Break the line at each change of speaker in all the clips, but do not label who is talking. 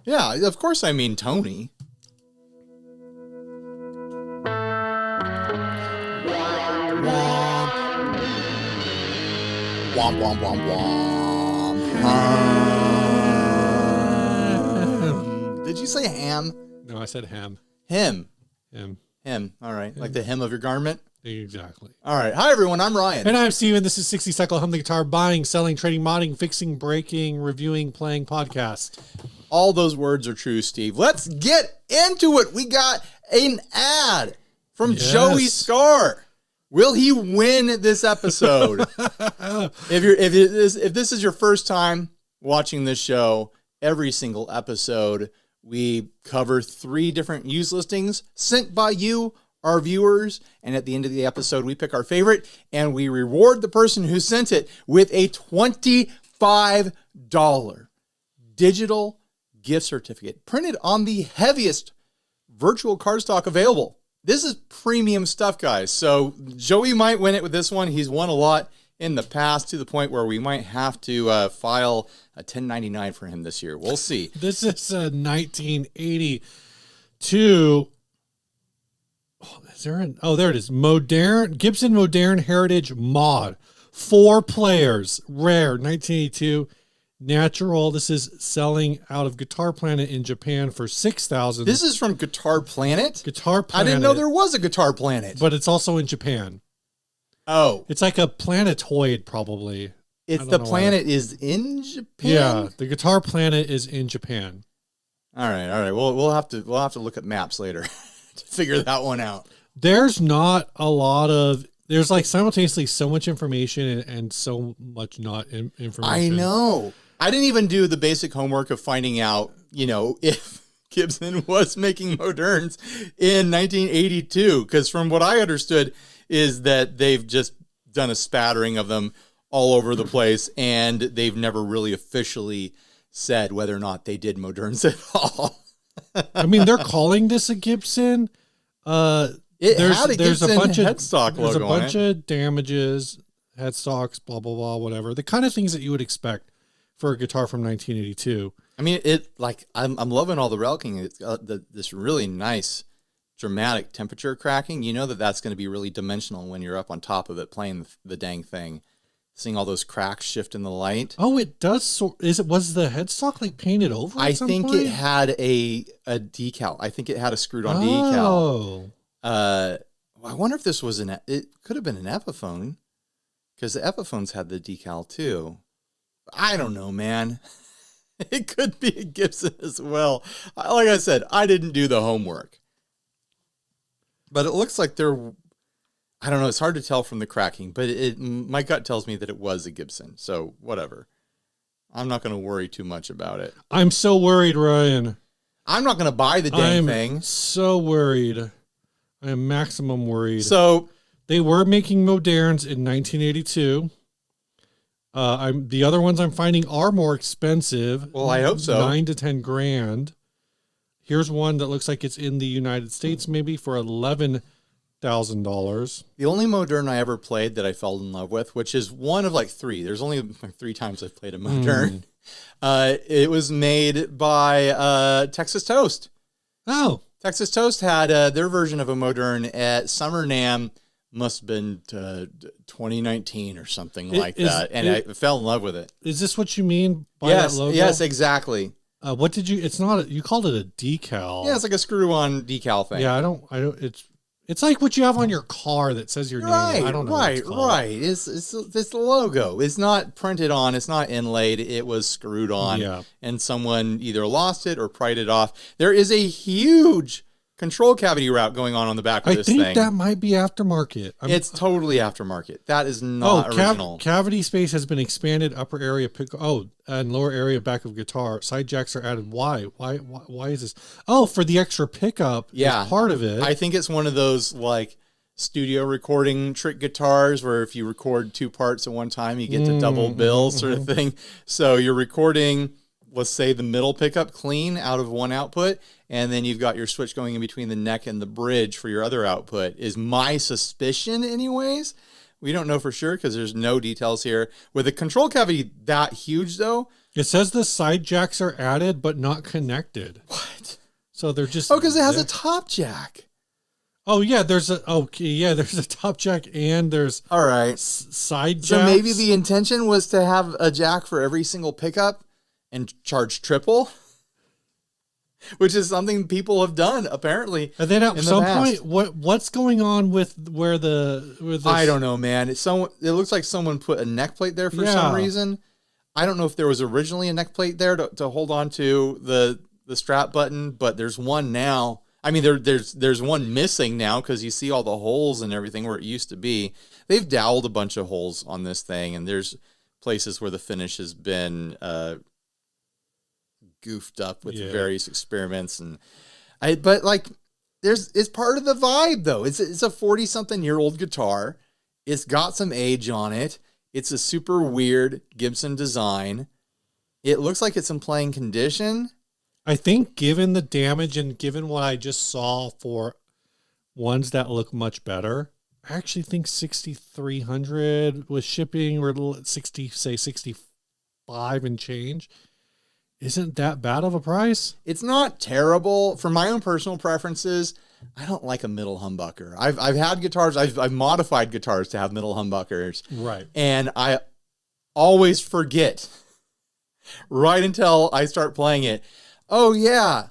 Yeah, of course I mean Tony. Womp, womp, womp, womp. Did you say ham?
No, I said ham.
Him.
Him.
Him. All right. Like the hem of your garment?
Exactly.
All right. Hi, everyone. I'm Ryan.
And I'm Steven. This is 60 Cycle Hum the Guitar Buying, Selling, Trading, Modding, Fixing, Breaking, Reviewing, Playing Podcast.
All those words are true, Steve. Let's get into it. We got an ad from Joey Scar. Will he win this episode? If this is your first time watching this show, every single episode we cover 3 different used listings sent by you, our viewers, and at the end of the episode we pick our favorite and we reward the person who sent it with a $25 digital gift certificate printed on the heaviest virtual cardstock available. This is premium stuff, guys. So Joey might win it with this one. He's won a lot in the past to the point where we might have to file a 1099 for him this year. We'll see.
This is a 1982. Oh, is there an? Oh, there it is. Moderne Gibson Moderne Heritage Mod. 4 players. Rare. 1982. Natural. This is selling out of Guitar Planet in Japan for $6,000.
This is from Guitar Planet?
Guitar Planet.
I didn't know there was a Guitar Planet.
But it's also in Japan.
Oh.
It's like a planetoid, probably.
It's the planet is in Japan?
Yeah, the Guitar Planet is in Japan.
All right. We'll have to look at maps later to figure that one out.
There's not a lot of... There's like simultaneously so much information and so much not information.
I know. I didn't even do the basic homework of finding out, if Gibson was making Modernes in 1982. Because from what I understood is that they've just done a spattering of them all over the place. And they've never really officially said whether or not they did Modernes at all.
I mean, they're calling this a Gibson. There's a bunch of
headstock logo.
There's a bunch of damages, headstocks, blah, blah, blah, whatever. The kind of things that you would expect for a guitar from 1982.
I mean, I'm loving all the relking. It's got this really nice, dramatic temperature cracking. You know that's going to be really dimensional when you're up on top of it playing the dang thing. Seeing all those cracks shift in the light.
Oh, it does. Was the headstock like painted over?
I think it had a decal. I think it had a screwed on decal. I wonder if this was it could have been an Epiphone because the Epiphones had the decal too. I don't know, man. It could be a Gibson as well. Like I said, I didn't do the homework. But it looks like I don't know, it's hard to tell from the cracking, but my gut tells me that it was a Gibson. So whatever. I'm not going to worry too much about it.
I'm so worried, Ryan.
I'm not going to buy the dang thing.
I'm so worried. I am maximum worried.
So
they were making Modernes in 1982. The other ones I'm finding are more expensive.
Well, I hope so.
9 to 10 grand. Here's one that looks like it's in the United States, maybe for $11,000.
The only Moderne I ever played that I fell in love with, which is one of like 3. There's only like 3 times I've played a Moderne. It was made by Texas Toast.
Oh.
Texas Toast had their version of a Moderne at Summer NAMM. Must have been 2019 or something like that. And I fell in love with it.
Is this what you mean by that logo?
Yes, exactly.
What did you, you called it a decal.
Yeah, it's like a screw-on decal thing.
Yeah, I don't, it's like what you have on your car that says your name. I don't know.
Right. It's the logo. It's not printed on. It's not inlaid. It was screwed on.
Yeah. And
someone either lost it or pried it off. There is a huge control cavity route going on the back of this thing.
I think that might be aftermarket.
It's totally aftermarket. That is not original.
Cavity space has been expanded. Upper area and lower area back of guitar. Side jacks are added. Why is this? Oh, for the extra pickup.
Yeah,
is part of it.
I think it's one of those like studio recording trick guitars where if you record 2 parts at one time, you get to double bill sort of thing. So you're recording, let's say, the middle pickup clean out of one output, and then you've got your switch going in between the neck and the bridge for your other output, is my suspicion anyways. We don't know for sure because there's no details here. With a control cavity that huge, though,
It says the side jacks are added but not connected.
What?
So they're just
because it has a top jack.
Oh yeah, there's a top jack and there's
all right
side jacks.
So maybe the intention was to have a jack for every single pickup and charge triple, which is something people have done apparently.
And then at some point, what's going on with where the
I don't know, man. It looks like someone put a neck plate there for some reason. I don't know if there was originally a neck plate there to hold on to the strap button, but there's one now. I mean, there's one missing now because you see all the holes and everything where it used to be. They've doweled a bunch of holes on this thing, and there's places where the finish has been goofed up with various experiments. But like, it's part of the vibe though. It's a 40-something-year-old guitar. It's got some age on it. It's a super weird Gibson design. It looks like it's in playing condition.
I think given the damage and given what I just saw for ones that look much better, I actually think 6,300 with shipping or 65 and change isn't that bad of a price.
It's not terrible. For my own personal preferences, I don't like a middle humbucker. I've had guitars, I've modified guitars to have middle humbuckers.
Right.
And I always forget right until I start playing it. Oh yeah,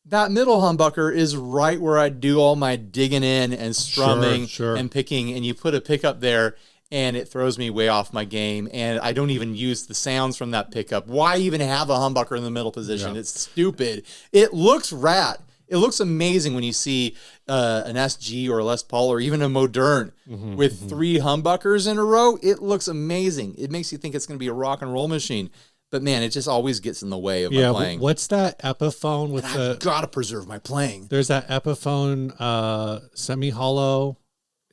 that middle humbucker is right where I do all my digging in and strumming and picking, and you put a pickup there and it throws me way off my game, and I don't even use the sounds from that pickup. Why even have a humbucker in the middle position? Yeah. It's stupid. It looks rad. It looks amazing when you see an SG or a Les Paul or even a Moderne with 3 humbuckers in a row. It looks amazing. It makes you think it's going to be a rock and roll machine. But man, it just always gets in the way of my playing.
What's that Epiphone with
I've got to preserve my playing.
There's that Epiphone semi-hollow.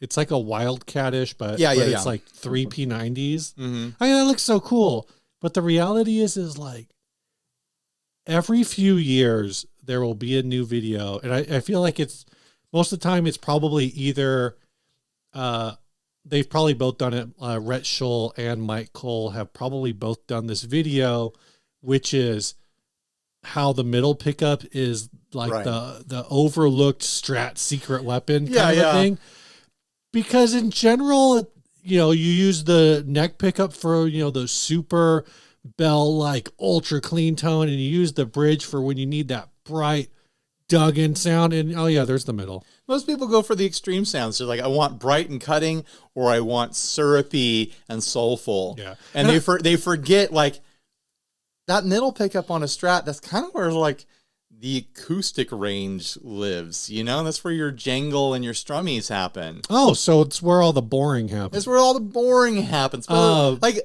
It's like a Wildcat-ish, but it's like 3 P90s. I mean, that looks so cool. But the reality is like every few years there will be a new video, and I feel like it's most of the time it's probably either they've probably both done it. Rhett Scholl and Mike Cole have probably both done this video, which is how the middle pickup is like the overlooked Strat secret weapon kind of a thing. Because in general, you use the neck pickup for, the super bell, like ultra clean tone, and you use the bridge for when you need that bright dug in sound. And there's the middle.
Most people go for the extreme sounds. They're like, I want bright and cutting, or I want syrupy and soulful. Yeah. And they forget like that middle pickup on a Strat. That's kind of where like the acoustic range lives, that's where your jangle and your strummies happen.
Oh, so it's where all the boring happens.
It's where all the boring happens. Like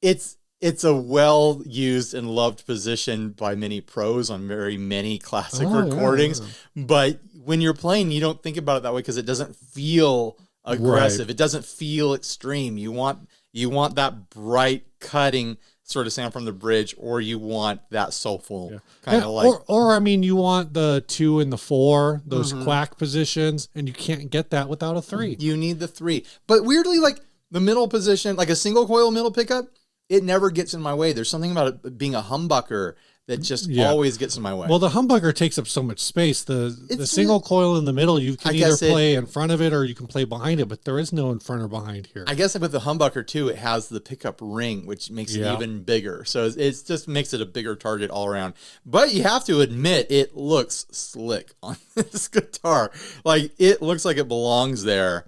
it's a well-used and loved position by many pros on very many classic recordings. Yeah. But when you're playing, you don't think about it that way because it doesn't feel aggressive. Right. It doesn't feel extreme. You want that bright cutting sort of sound from the bridge, or you want that soulful kind of like...
Or I mean, you want the 2 and the 4, those quack positions, and you can't get that without a 3.
You need the 3. But weirdly, like the middle position, like a single coil middle pickup, it never gets in my way. There's something about it being a humbucker that just always gets in my way.
Well, the humbucker takes up so much space. The single coil in the middle, you can either play in front of it or you can play behind it, but there is no in front or behind here.
I guess with the humbucker too, it has the pickup ring, which makes it even bigger. So it just makes it a bigger target all around. But you have to admit, it looks slick on this guitar. Like it looks like it belongs there.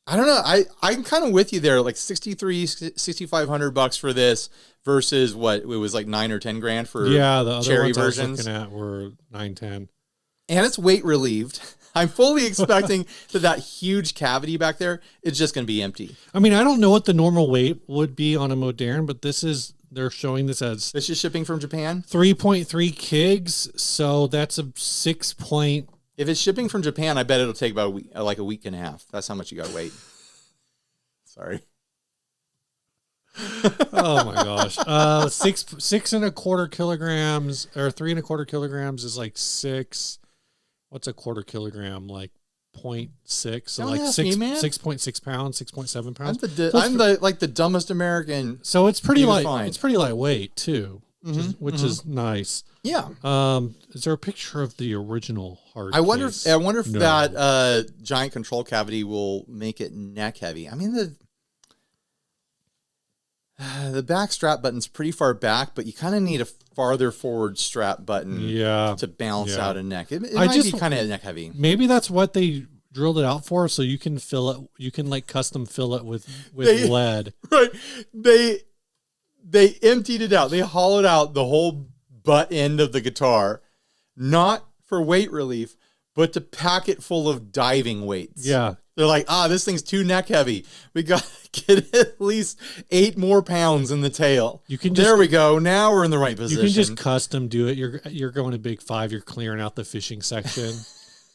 I don't know. I'm kind of with you there. Like $6,500 for this versus what it was like $9 or $10 for
the other
cherry
ones
versions.
I was looking at were 9-10,
and it's weight relieved. I'm fully expecting that huge cavity back there is just going to be empty.
I mean, I don't know what the normal weight would be on a Moderne, but they're showing this as
this is shipping from Japan,
3.3 kigs. So that's a 6 point.
If it's shipping from Japan, I bet it'll take about a week and a half. That's how much you got to wait. Sorry.
Oh my gosh. 6.25 kilograms or 3.25 kilograms is like 6. What's a quarter kilogram? Like 6.6, so
Don't
like
ask me, man.
6.6 pounds, 6.7 pounds.
I'm the dumbest American.
So it's pretty light.
find.
It's pretty lightweight too, which is nice.
Yeah.
Is there a picture of the original hard?
I wonder
case?
if that giant control cavity will make it neck heavy. I mean the back strap button's pretty far back, but you kind of need a farther forward strap button to balance out a neck. It might be kind of neck heavy.
Maybe that's what they drilled it out for, so you can fill it. You can like custom fill it with lead.
Right. They emptied it out. They hollowed out the whole butt end of the guitar, not for weight relief, but to pack it full of diving weights.
Yeah.
They're like, this thing's too neck heavy. We got to get at least 8 more pounds in the tail. There we go. Now we're in the right position.
You can just custom do it. You're going to Big 5. You're clearing out the fishing section.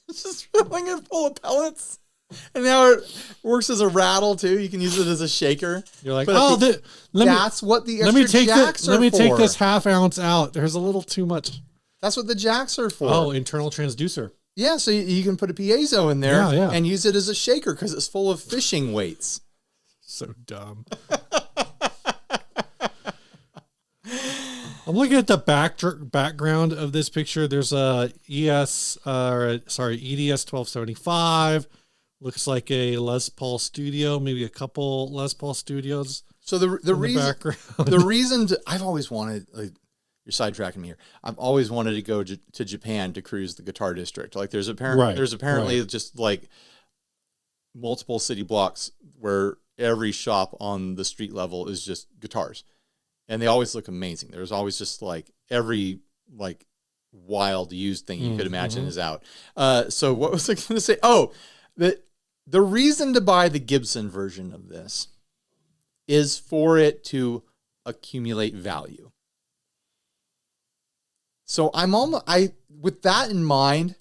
It's just filling it full of pellets. And now it works as a rattle too. You can use it as a shaker.
You're like,
that's what the extra jacks are for.
Let me take this ½ ounce out. There's a little too much.
That's what the jacks are for.
Oh, internal transducer.
Yeah, so you can put a piezo in there
Yeah.
and use it as a shaker because it's full of fishing weights.
So dumb. I'm looking at the background of this picture. There's a EDS 1275. Looks like a Les Paul studio, maybe a couple Les Paul studios.
So the reason I've always wanted, like, you're sidetracking me here. I've always wanted to go to Japan to cruise the guitar district. Like there's apparently just like multiple city blocks where every shop on the street level is just guitars, and they always look amazing. There's always just like every like wild used thing you could imagine is out. So what was I going to say? Oh, the reason to buy the Gibson version of this is for it to accumulate value. So with that in mind,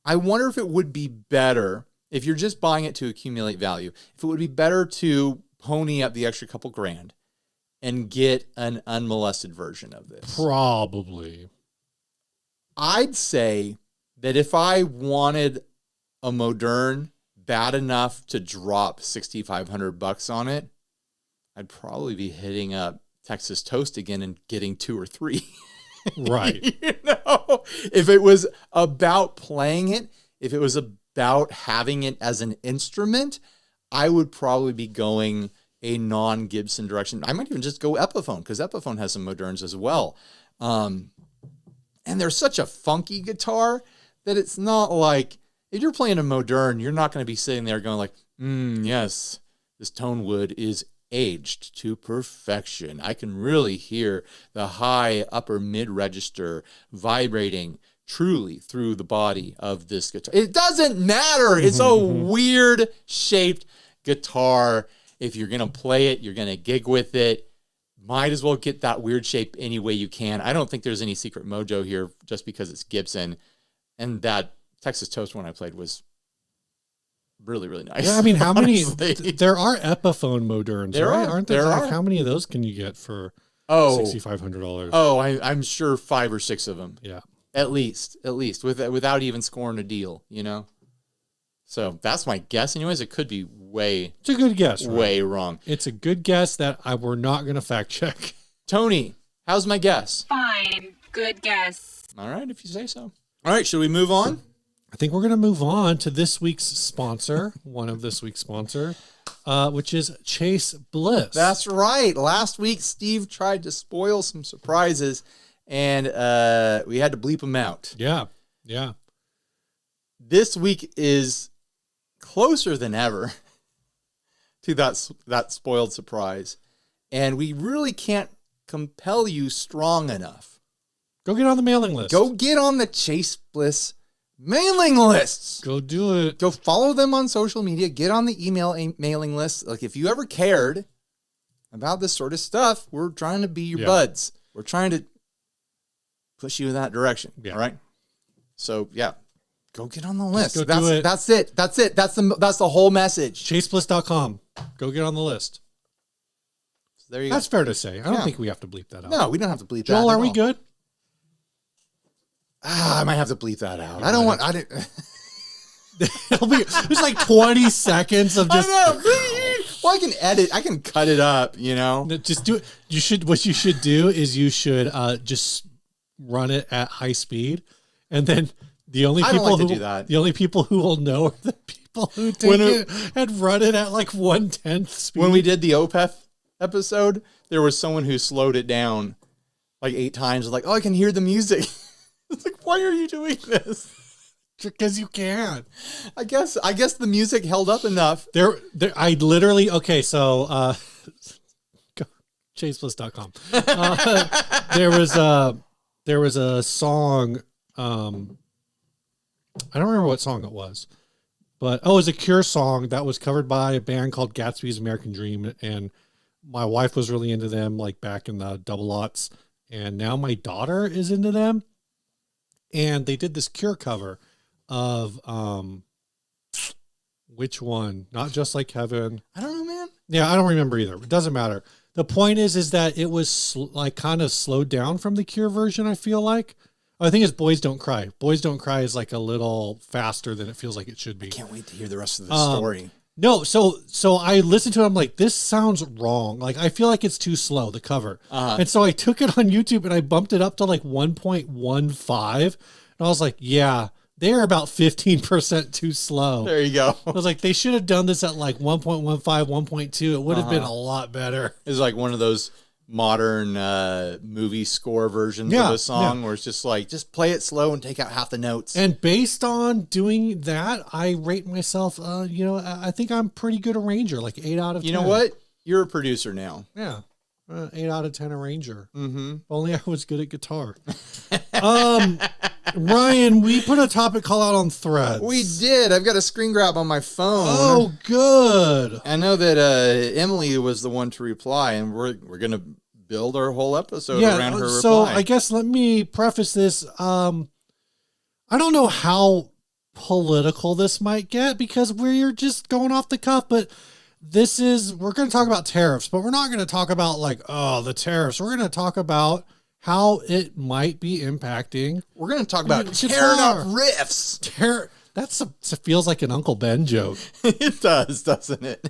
I wonder if it would be better if you're just buying it to accumulate value, if it would be better to pony up the extra couple grand and get an unmolested version of this.
Probably.
I'd say that if I wanted a Moderne bad enough to drop $6,500 on it, I'd probably be hitting up Texas Toast again and getting 2 or 3.
Right.
If it was about playing it, if it was about having it as an instrument, I would probably be going a non-Gibson direction. I might even just go Epiphone, because Epiphone has some Modernes as well. And they're such a funky guitar that it's not like, if you're playing a Moderne, you're not going to be sitting there going like, yes, this tone wood is aged to perfection. I can really hear the high upper mid register vibrating truly through the body of this guitar. It doesn't matter. It's a weird shaped guitar. If you're going to play it, you're going to gig with it. Might as well get that weird shape any way you can. I don't think there's any secret mojo here just because it's Gibson. And that Texas Toast one I played was really, really nice.
Yeah, I mean, how many? There are Epiphone Modernes, right? Aren't there?
There are.
How many of those can you get for $6,500?
Oh, I'm sure 5 or 6 of them.
Yeah,
at least, without even scoring a deal, you know. So that's my guess. Anyways, it could be way.
It's a good guess.
Way wrong.
It's a good guess that we're not going to fact check.
Tony, how's my guess?
Fine. Good guess.
All right, if you say so. All right, should we move on?
I think we're going to move on to this week's sponsor, one of this week's sponsor, which is Chase Bliss.
That's right. Last week, Steve tried to spoil some surprises, and we had to bleep them out.
Yeah.
This week is closer than ever to that spoiled surprise, and we really can't compel you strong enough.
Go get on the mailing list.
Go get on the Chase Bliss mailing lists.
Go do it.
Go follow them on social media. Get on the email mailing list. Like, if you ever cared about this sort of stuff, we're trying to be your buds. We're trying to push you in that direction. Yeah. All right. So go get on the list. That's it. That's the whole message.
ChaseBliss.com. Go get on the list.
So there you go.
That's fair to say. I don't think we have to bleep that out.
No, we don't have to bleep that
out.
out.
Joel, are we good?
I might have to bleep that out. I don't want. I didn't.
It'll be there's like 20 seconds of just.
I know. Well, I can edit. I can cut it up.
Just do it. You should. What you should do is you should just run it at high speed, and then the only
I don't
people
like to
who
do that.
the only people who will know are the people who take it and run it at like 1/10 speed.
When we did the Opeth episode, there was someone who slowed it down like 8 times. Like, oh, I can hear the music. It's like, why are you doing this?
Because you can.
I guess the music held up enough.
I literally so chasebliss.com. There was a song. I don't remember what song it was, but it was a Cure song that was covered by a band called Gatsby's American Dream, and my wife was really into them like back in the double aughts, and now my daughter is into them, and they did this Cure cover of which one? Not Just Like Heaven.
I don't know, man.
Yeah, I don't remember either. It doesn't matter. The point is that it was like kind of slowed down from the Cure version. I feel like. I think it's Boys Don't Cry. Boys Don't Cry is like a little faster than it feels like it should be.
I can't wait to hear the rest of the story.
No, so I listened to it. I'm like, this sounds wrong. Like, I feel like it's too slow, the cover. And so I took it on YouTube and I bumped it up to like 1.15. And I was like, yeah, they're about 15% too slow.
There you go.
I was like, they should have done this at like 1.15, 1.2. It would have been a lot better.
It's like one of those modern movie score versions of a song where it's just like, just play it slow and take out half the notes.
And based on doing that, I rate myself, I think I'm pretty good arranger, like 8 out of 10.
You know what? You're a producer now.
Yeah. 8 out of 10 arranger.
Mm-hmm.
If only I was good at guitar. Ryan, we put a topic call out on Threads.
We did. I've got a screen grab on my phone.
Oh, good.
I know that Emily was the one to reply, and we're going to build our whole episode around her reply.
So I guess let me preface this. I don't know how political this might get because we're just going off the cuff, but we're going to talk about tariffs, but we're not going to talk about like, the tariffs. We're going to talk about how it might be impacting.
We're going to talk about tearing up riffs.
It feels like an Uncle Ben joke.
It does, doesn't it?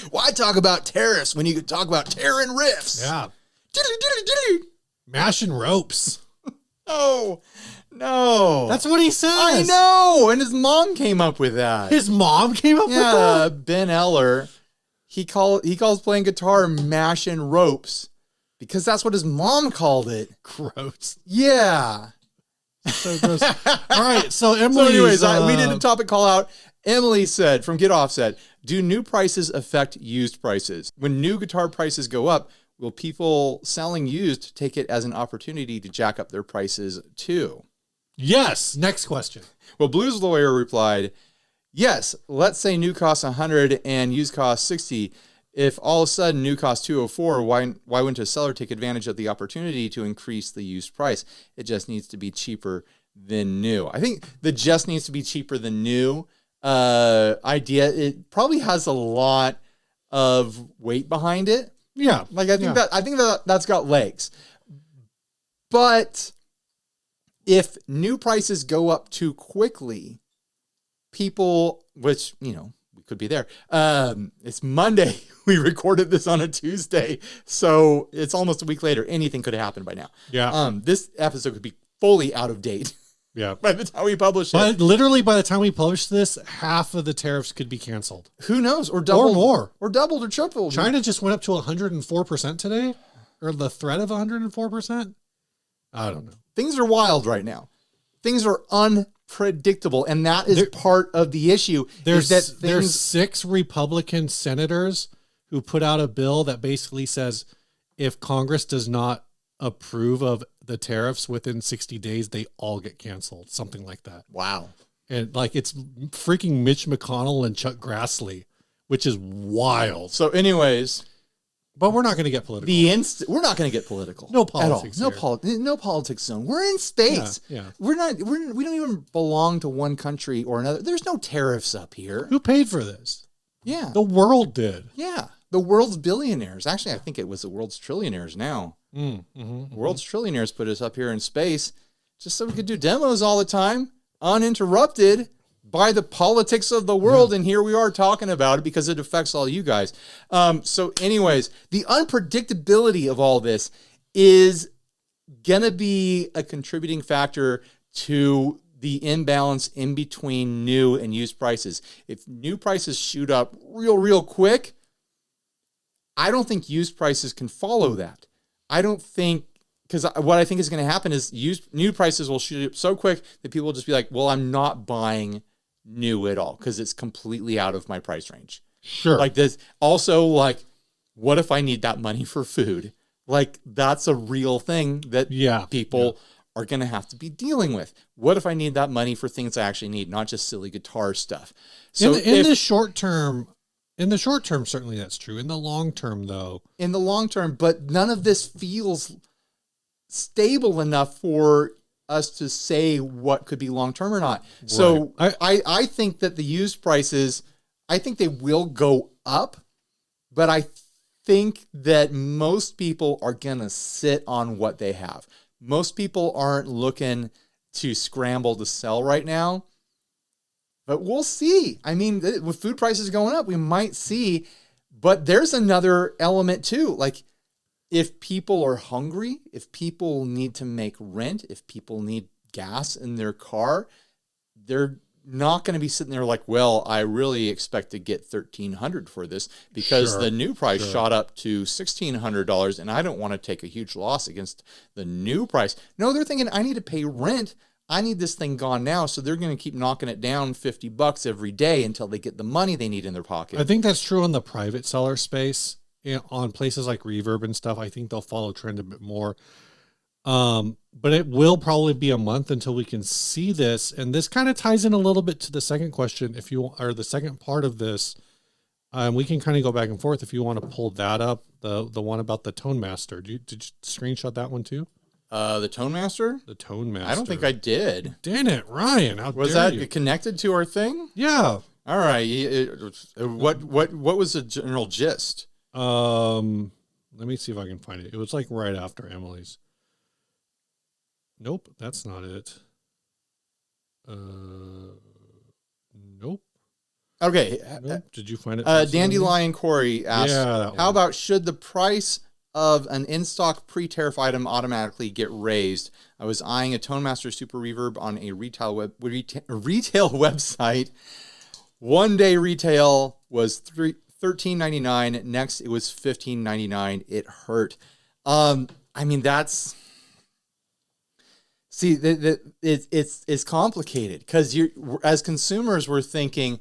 Why talk about tariffs when you could talk about tearing riffs?
Yeah.
Diddly, diddly, diddly.
Mashing ropes.
Oh, no.
That's what he says.
I know. And his mom came up with that.
His mom came up with that?
Ben Eller. He calls playing guitar mashing ropes because that's what his mom called it.
Gross.
Yeah.
So gross. All right. So Emily.
So anyways, we did a topic call out. Emily said from Get Offset, do new prices affect used prices? When new guitar prices go up, will people selling used take it as an opportunity to jack up their prices too?
Yes. Next question.
Well, Blues Lawyer replied, yes, let's say new costs 100 and used costs 60. If all of a sudden new costs 204, why wouldn't a seller take advantage of the opportunity to increase the used price? It just needs to be cheaper than new. I think the just needs to be cheaper than new idea, it probably has a lot of weight behind it.
Yeah.
Like I think that's got legs. But if new prices go up too quickly, people, which, we could be there. It's Monday. We recorded this on a Tuesday. So it's almost a week later. Anything could have happened by now.
Yeah.
This episode could be fully out of date.
Yeah.
By the time we publish it.
But literally by the time we publish this, half of the tariffs could be canceled.
Who knows? Or doubled.
Or more.
Or doubled or tripled.
China just went up to 104% today. Or the threat of 104%. I don't know.
Things are wild right now. Things are unpredictable. And that is part of the issue.
There's 6 Republican senators who put out a bill that basically says if Congress does not approve of the tariffs within 60 days, they all get canceled. Something like that.
Wow.
And like it's freaking Mitch McConnell and Chuck Grassley, which is wild.
So anyways,
but we're not going to get political.
We're not going to get political.
No politics.
No politics zone. We're in space.
Yeah.
We don't even belong to one country or another. There's no tariffs up here.
Who paid for this?
Yeah.
The world did.
Yeah. The world's billionaires. Actually, I think it was the world's trillionaires now. World's trillionaires put us up here in space just so we could do demos all the time, uninterrupted. by the politics of the world, and here we are talking about it because it affects all you guys. So anyways, the unpredictability of all this is gonna be a contributing factor to the imbalance in between new and used prices. If new prices shoot up real quick, I don't think used prices can follow that. I don't think, because what I think is going to happen is new prices will shoot up so quick that people will just be like, well, I'm not buying new at all because it's completely out of my price range.
Sure.
Like this. Also, like, what if I need that money for food? Like, that's a real thing that people are going to have to be dealing with. What if I need that money for things I actually need, not just silly guitar stuff? So
in the short term, certainly that's true. In the long term, though. In
the long term, but none of this feels stable enough for us to say what could be long term or not. Right. So I think that the used prices, I think they will go up, but I think that most people are going to sit on what they have. Most people aren't looking to scramble to sell right now, but we'll see. I mean, with food prices going up, we might see, but there's another element too. Like, if people are hungry, if people need to make rent, if people need gas in their car, they're not going to be sitting there like, well, I really expect to get $1,300 for this because the new price shot up to $1,600 and I don't want to take a huge loss against the new price. No, they're thinking I need to pay rent. I need this thing gone now. So they're going to keep knocking it down $50 every day until they get the money they need in their pocket.
I think that's true in the private seller space. On places like Reverb and stuff, I think they'll follow trend a bit more. But it will probably be a month until we can see this. And this kind of ties in a little bit to the second question, or the second part of this. We can kind of go back and forth if you want to pull that up, the one about the Tone Master. Did you screenshot that one too?
The Tone Master?
The Tone Master.
I don't think I did.
Damn it, Ryan. How
was
dare
that
you?
Connected to our thing?
Yeah.
All right. What was the general gist?
Let me see if I can find it. It was like right after Emily's. Nope, that's not it. Nope.
Okay.
Nope. Did you find it?
Dandelion Corey asked, how about should the price of an in-stock pre-tariff item automatically get raised? I was eyeing a Tone Master Super Reverb on a retail website. One day retail was $13.99. Next, it was $15.99. It hurt. I mean, that's... See, it's complicated because as consumers, we're thinking,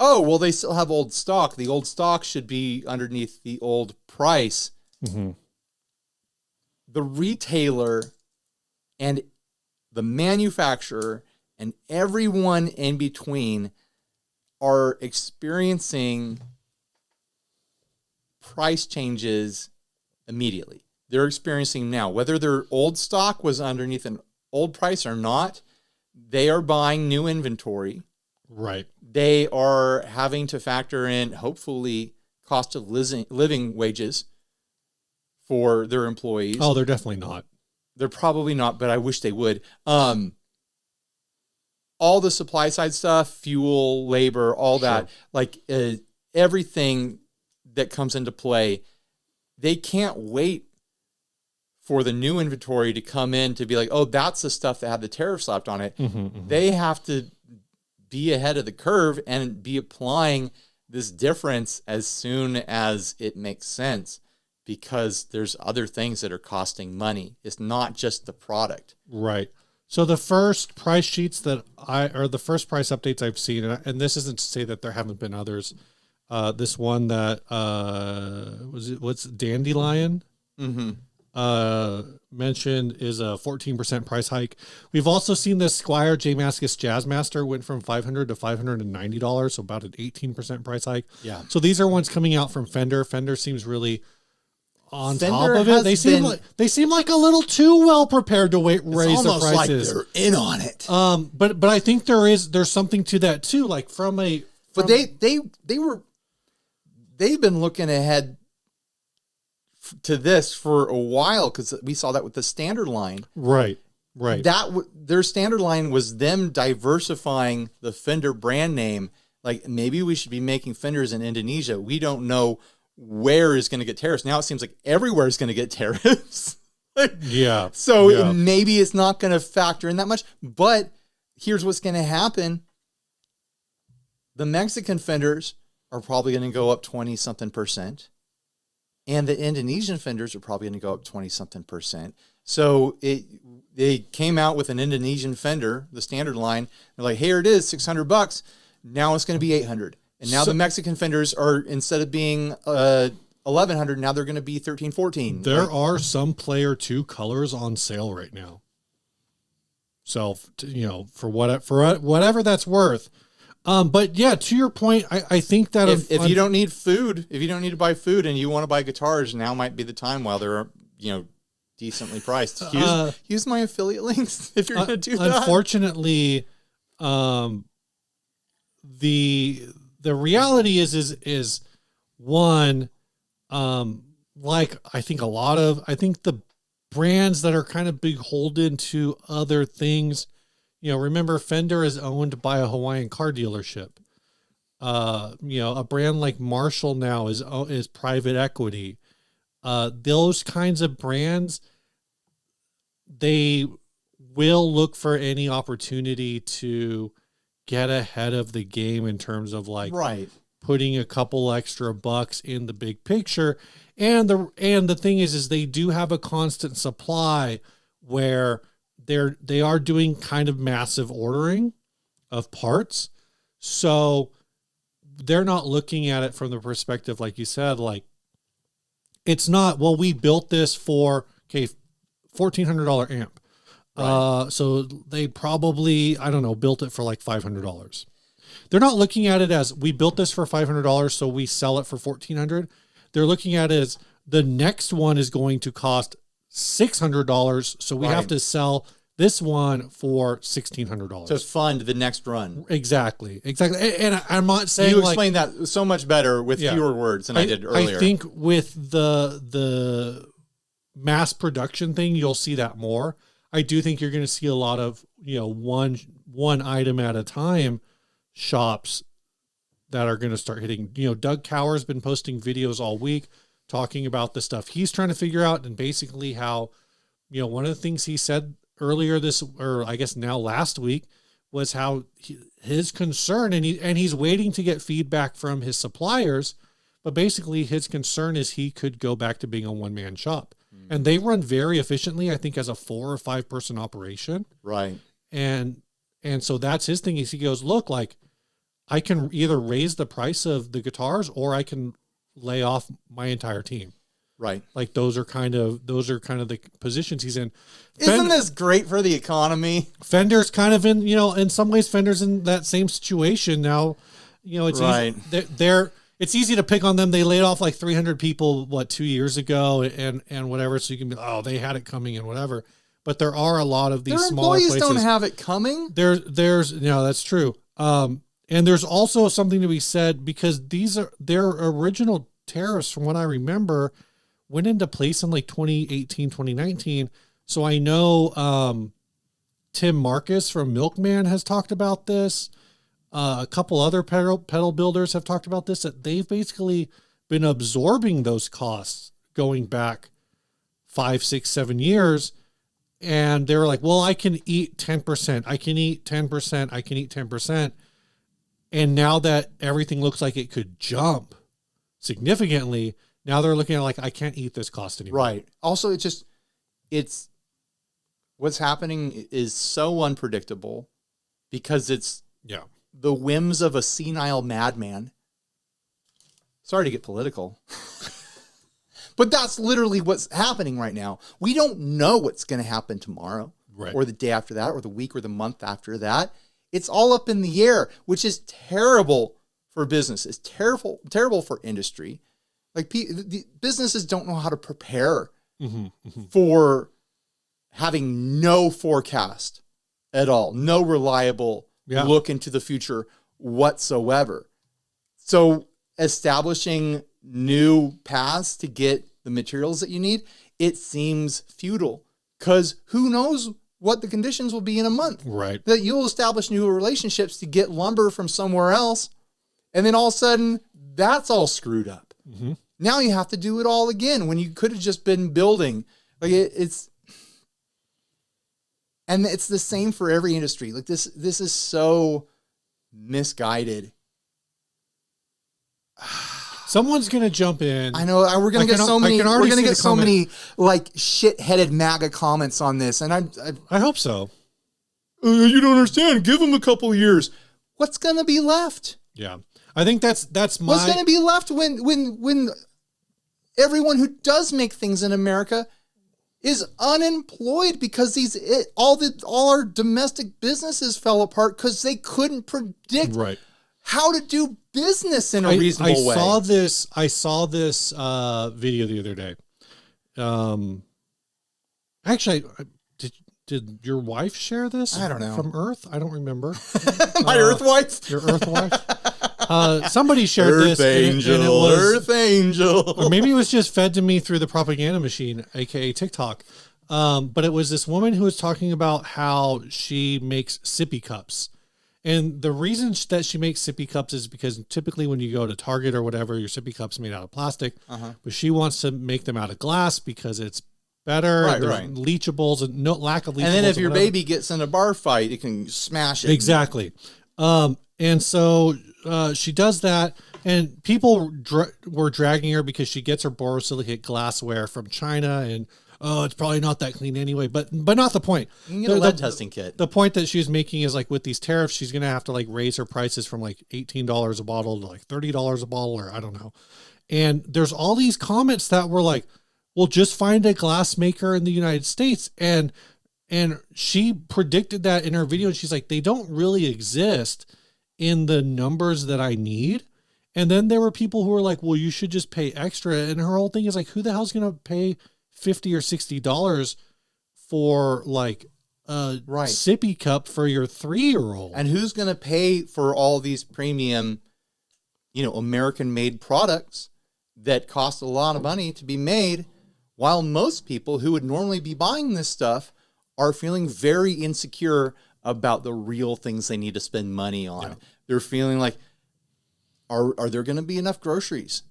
oh, well, they still have old stock. The old stock should be underneath the old price. Mm-hmm. The retailer and the manufacturer and everyone in between are experiencing price changes immediately. They're experiencing now, whether their old stock was underneath an old price or not, they are buying new inventory.
Right.
They are having to factor in, hopefully, cost of living wages for their employees.
Oh, they're definitely not.
They're probably not, but I wish they would. All the supply side stuff, fuel, labor, all that, like everything that comes into play, they can't wait for the new inventory to come in to be like, oh, that's the stuff that had the tariff slapped on it. Mm-hmm, mm-hmm. They have to be ahead of the curve and be applying this difference as soon as it makes sense, because there's other things that are costing money. It's not just the product.
Right. So the first price sheets the first price updates I've seen, and this isn't to say that there haven't been others. This one that what's Dandelion? Mm-hmm. Mentioned is a 14% price hike. We've also seen the Squier J. Mascis Jazzmaster went from $500 to $590, so about an 18% price hike. Yeah. So these are ones coming out from Fender. Fender seems really on top of it. They seem like a little too well prepared to raise the prices. Like
they're in on it.
But I think there's something to that too. Like
they've been looking ahead to this for a while, because we saw that with the standard line.
Right. Right.
Their standard line was them diversifying the Fender brand name. Like, maybe we should be making fenders in Indonesia. We don't know where is going to get tariffs. Now it seems like everywhere is going to get tariffs.
Yeah.
So maybe it's not going to factor in that much. But here's what's going to happen. The Mexican fenders are probably going to go up 20-something%. And the Indonesian fenders are probably going to go up 20-something%. So they came out with an Indonesian fender, the standard line. They're like, here it is, $600. Now it's going to be $800. And now the Mexican fenders are, instead of being $1,100, now they're going to be $1,300, $1,400.
There are some Player 2 colors on sale right now. So, for whatever that's worth. But yeah, to your point, I think that
if you don't need food, if you don't need to buy food and you want to buy guitars, now might be the time while they're, decently priced. Use my affiliate links if you're going to do that.
Unfortunately, the reality is one, like I think the brands that are kind of beholden to other things, remember Fender is owned by a Hawaiian car dealership. A brand like Marshall now is private equity. Those kinds of brands, they will look for any opportunity to get ahead of the game in terms of putting a couple extra bucks in the big picture. And the thing is they do have a constant supply where they are doing kind of massive ordering of parts. So they're not looking at it from the perspective, like you said, it's not, well, we built this for, $1,400 amp. Right. So they probably, built it for $500. They're not looking at it as we built this for $500, so we sell it for $1,400. They're looking at it as the next one is going to cost $600, so we have to sell this one for $1,600
to fund the next run.
Exactly. And I'm not saying
you explained that so much better with fewer words than I did earlier.
I think with the mass production thing, you'll see that more. I do think you're going to see a lot of one item at a time shops that are going to start hitting. Doug Cower's been posting videos all week talking about the stuff he's trying to figure out, and basically how one of the things he said earlier last week was how his concern, and he's waiting to get feedback from his suppliers, but basically his concern is he could go back to being a one-man shop. And they run very efficiently, I think, as a 4 or 5 person operation.
Right.
And so that's his thing, is he goes, look, I can either raise the price of the guitars or I can lay off my entire team.
Right.
Those are kind of the positions he's in.
Isn't this great for the economy?
Fender's kind of in, in some ways Fender's in that same situation now. It's
right.
It's easy to pick on them. They laid off 300 people, 2 years ago and whatever. So you can be, they had it coming and whatever. But there are a lot of these smaller places.
Their employees don't have it coming.
There's that's true. And there's also something to be said, because their original tariffs, from what I remember, went into place in 2018, 2019. So I know Tim Marcus from Milkman has talked about this. A couple other pedal builders have talked about this, that they've basically been absorbing those costs going back 5, 6, 7 years. And they were like, well, I can eat 10%. I can eat 10%. I can eat 10%. And now that everything looks like it could jump significantly, now they're looking at I can't eat this cost anymore.
Right. Also, it's what's happening is so unpredictable, because it's the whims of a senile madman. Sorry to get political, but that's literally what's happening right now. We don't know what's going to happen tomorrow, or the day after that, or the week or the month after that. It's all up in the air, which is terrible for business. It's terrible for industry. The businesses don't know how to prepare for having no forecast at all, no reliable look into the future whatsoever. So establishing new paths to get the materials that you need, it seems futile, because who knows what the conditions will be in a month.
Right.
That you'll establish new relationships to get lumber from somewhere else. And then all of a sudden, that's all screwed up.
Mm-hmm.
Now you have to do it all again when you could have just been building. Like it's the same for every industry. Like this is so misguided.
Someone's gonna jump in.
I know we're gonna get so many. We're gonna get so many like shit-headed MAGA comments on this, and
I hope so.
You don't understand. Give them a couple of years. What's gonna be left?
Yeah, I think that's my.
What's gonna be left when everyone who does make things in America is unemployed because all our domestic businesses fell apart because they couldn't predict how to do business in a reasonable way.
I saw this video the other day. Actually, did your wife share this?
I don't know.
From Earth? I don't remember.
My Earth wife?
Your Earth wife? Somebody shared
Earth
this.
Angel,
and it was,
Earth Angel.
Or maybe it was just fed to me through the propaganda machine, aka TikTok. But it was this woman who was talking about how she makes sippy cups. And the reason that she makes sippy cups is because typically when you go to Target or whatever, your sippy cup's made out of plastic. But she wants to make them out of glass because it's better.
Right.
Leachables and no lack of leachables.
And then if your baby gets in a bar fight, it can smash it.
Exactly. And so she does that. And people were dragging her because she gets her borosilicate glassware from China and it's probably not that clean anyway, but not the point.
You can get a lead testing kit.
The point that she's making is like with these tariffs, she's going to have to like raise her prices from like $18 a bottle to like $30 a bottle, or I don't know. And there's all these comments that were like, well, just find a glass maker in the United States. And she predicted that in her video. And she's like, they don't really exist in the numbers that I need. And then there were people who were like, well, you should just pay extra. And her whole thing is like, who the hell's going to pay $50 or $60 for like a sippy cup for your 3-year-old?
And who's going to pay for all these premium, American made products that cost a lot of money to be made, while most people who would normally be buying this stuff are feeling very insecure about the real things they need to spend money on. Yeah. They're feeling like, are there going to be enough groceries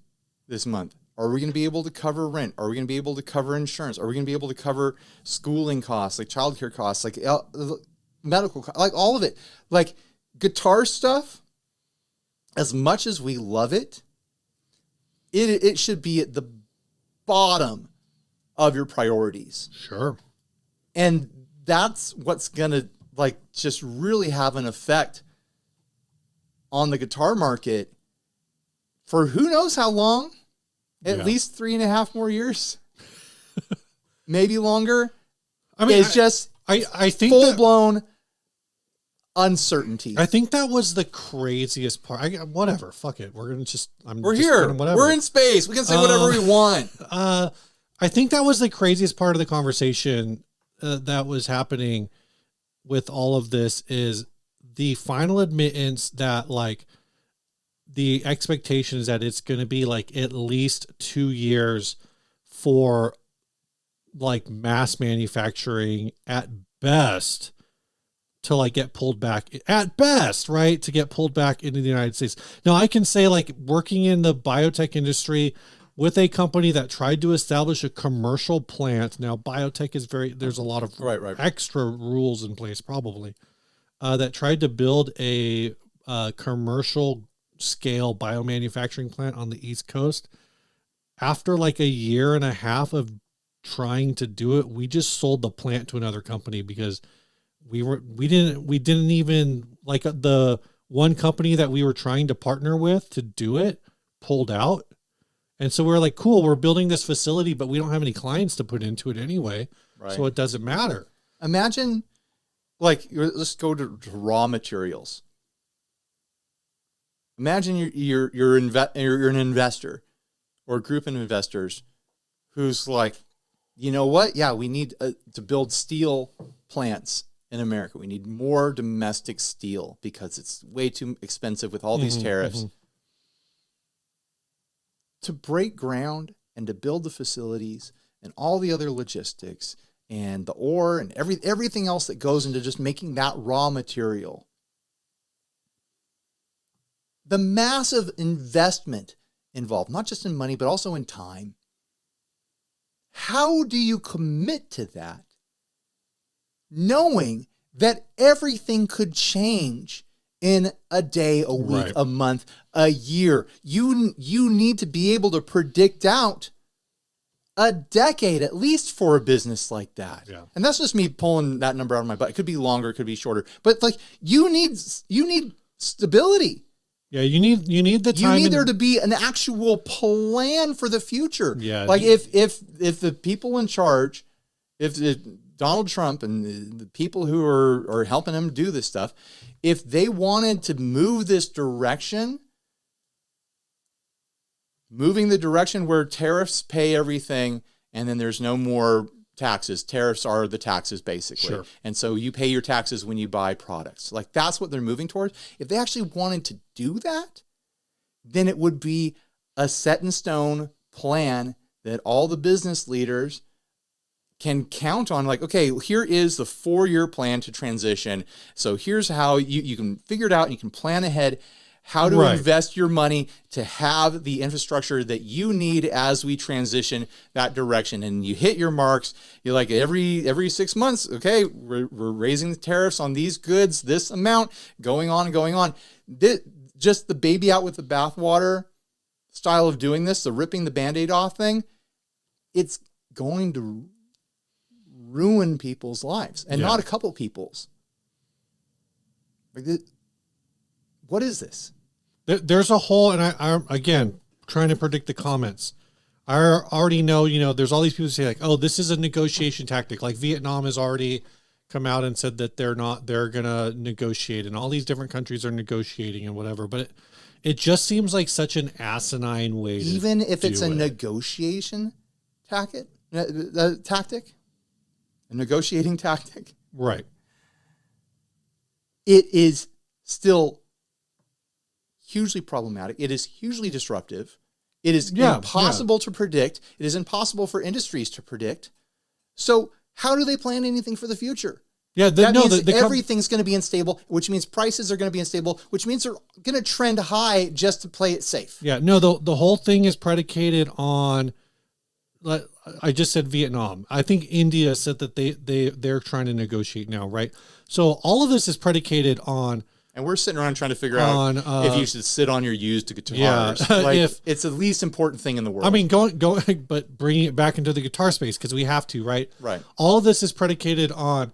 this month? Are we going to be able to cover rent? Are we going to be able to cover insurance? Are we going to be able to cover schooling costs, like childcare costs, like medical costs, like all of it? Like guitar stuff, as much as we love it, it should be at the bottom of your priorities.
Sure.
And that's what's going to like just really have an effect on the guitar market for who knows how long. At least 3.5 more years, maybe longer. I mean, it's I think full blown uncertainty.
I think that was the craziest part. Whatever, fuck it. We're
here. We're in space. We can say whatever we want.
I think that was the craziest part of the conversation that was happening with all of this is the final admittance that like. The expectation is that it's going to be like at least 2 years for like mass manufacturing at best to like get pulled back at best, right? To get pulled back into the United States. Now I can say like working in the biotech industry with a company that tried to establish a commercial plant. Now biotech is there's a lot of extra rules in place probably that tried to build a commercial scale biomanufacturing plant on the East Coast. After like 1.5 years of trying to do it, we just sold the plant to another company because we didn't even like the one company that we were trying to partner with to do it pulled out. And so we're like, cool, we're building this facility, but we don't have any clients to put into it anyway. Right. So it doesn't matter.
Imagine like, let's go to raw materials. Imagine you're an investor or a group of investors who's like, you know what? Yeah, we need to build steel plants in America. We need more domestic steel because it's way too expensive with all these tariffs. To break ground and to build the facilities and all the other logistics and the ore and everything else that goes into just making that raw material. The massive investment involved, not just in money, but also in time. How do you commit to that, knowing that everything could change in a day, a week,
Right.
a month, a year? You need to be able to predict out a decade at least for a business like that.
Yeah.
And that's just me pulling that number out of my butt. It could be longer, it could be shorter. But like you need stability.
Yeah, you need the time.
You need there to be an actual plan for the future.
Yeah.
Like if the people in charge, if Donald Trump and the people who are helping him do this stuff, if they wanted to move this direction, moving the direction where tariffs pay everything and then there's no more taxes. Tariffs are the taxes, basically.
Sure.
And so you pay your taxes when you buy products. Like that's what they're moving towards. If they actually wanted to do that, then it would be a set in stone plan that all the business leaders can count on. Like, okay, here is the 4-year plan to transition. So here's how you can figure it out and you can plan ahead how to
Right.
invest your money to have the infrastructure that you need as we transition that direction. And you hit your marks. You're like every 6 months, okay, we're raising the tariffs on these goods, this amount, going on and going on. Just the baby out with the bathwater style of doing this, the ripping the Band-Aid off thing, it's going to ruin people's lives, and not a couple people's. What is this?
There's a whole, and I'm again trying to predict the comments. I already know, there's all these people who say like, oh, this is a negotiation tactic. Like Vietnam has already come out and said that they're going to negotiate, and all these different countries are negotiating and whatever. But it just seems like such an asinine way.
Even if it's a
do it.
negotiation tactic, a negotiating tactic,
Right.
it is still hugely problematic. It is hugely disruptive. It is impossible to predict. It is impossible for industries to predict. So how do they plan anything for the future?
Yeah,
That means everything's going to be unstable, which means prices are going to be unstable, which means they're going to trend high just to play it safe.
Yeah, no, the whole thing is predicated on, I just said Vietnam. I think India said that they're trying to negotiate now, right? So all of this is predicated on.
And we're sitting around trying to figure out if you should sit on your used guitars.
Yeah,
like, it's the least important thing in the world.
I mean, going, but bringing it back into the guitar space because we have to, right?
Right.
All of this is predicated on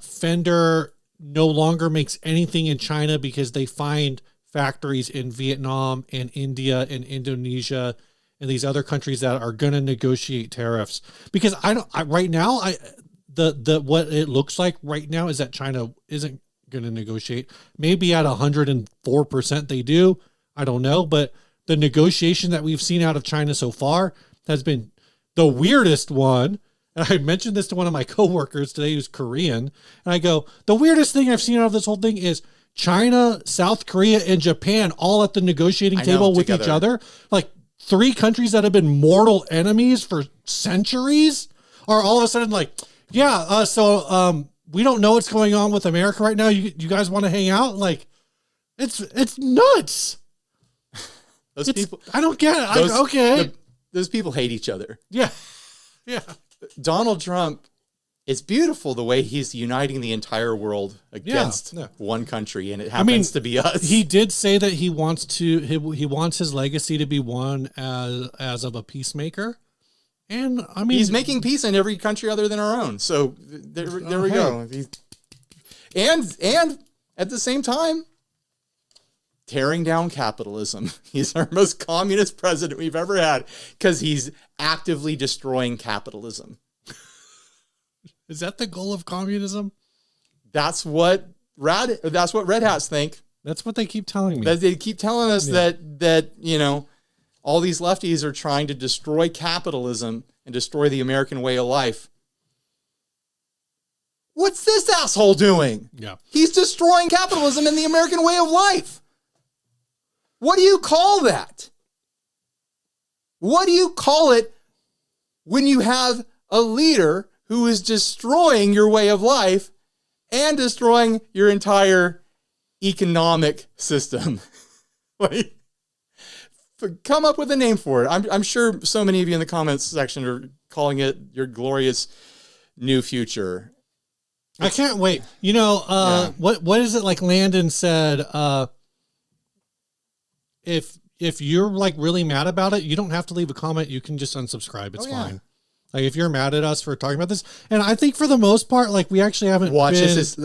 Fender no longer makes anything in China because they find factories in Vietnam and India and Indonesia and these other countries that are going to negotiate tariffs. Because right now, what it looks like right now is that China isn't going to negotiate. Maybe at 104% they do. I don't know. But the negotiation that we've seen out of China so far has been the weirdest one. And I mentioned this to one of my coworkers today who's Korean. And I go, the weirdest thing I've seen out of this whole thing is China, South Korea, and Japan all at the negotiating table with each other. Like 3 countries that have been mortal enemies for centuries are all of a sudden like, so we don't know what's going on with America right now. You guys want to hang out? Like, it's nuts.
People,
I don't get it. Okay.
Those people hate each other.
Yeah. Yeah.
Donald Trump, it's beautiful the way he's uniting the entire world against one country, and it happens to be us.
He did say that he wants his legacy to be one as of a peacemaker. And I mean,
he's making peace in every country other than our own. So there we go. And at the same time, tearing down capitalism. He's our most communist president we've ever had because he's actively destroying capitalism.
Is that the goal of communism?
That's what red hats think.
That's what they keep telling me.
They keep telling us that all these lefties are trying to destroy capitalism and destroy the American way of life. What's this asshole doing?
Yeah.
He's destroying capitalism and the American way of life. What do you call that? What do you call it when you have a leader who is destroying your way of life and destroying your entire economic system. Like, come up with a name for it. I'm sure so many of you in the comments section are calling it your glorious new future.
I can't wait. You know, what is it like Landon said? If you're like really mad about it, you don't have to leave a comment. You can just unsubscribe. It's fine. Like if you're mad at us for talking about this, and I think for the most part, like we actually haven't
watched
been
this.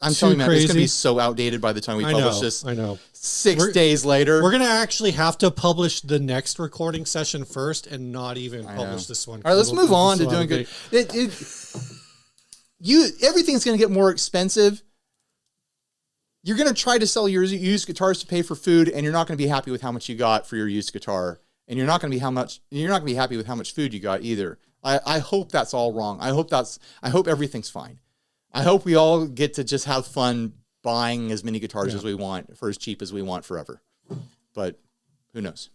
I'm telling you, man, it's gonna be so outdated by the time we publish this.
I know.
6 days later,
we're gonna actually have to publish the next recording session first, and not even publish this one.
All right, let's move on to doing good. Everything's gonna get more expensive. You're gonna try to sell your used guitars to pay for food, and you're not gonna be happy with how much you got for your used guitar, and you're not gonna be happy with how much food you got either. I hope that's all wrong. I hope everything's fine. I hope we all get to just have fun buying as many guitars as we want for as cheap as we want forever. But who knows?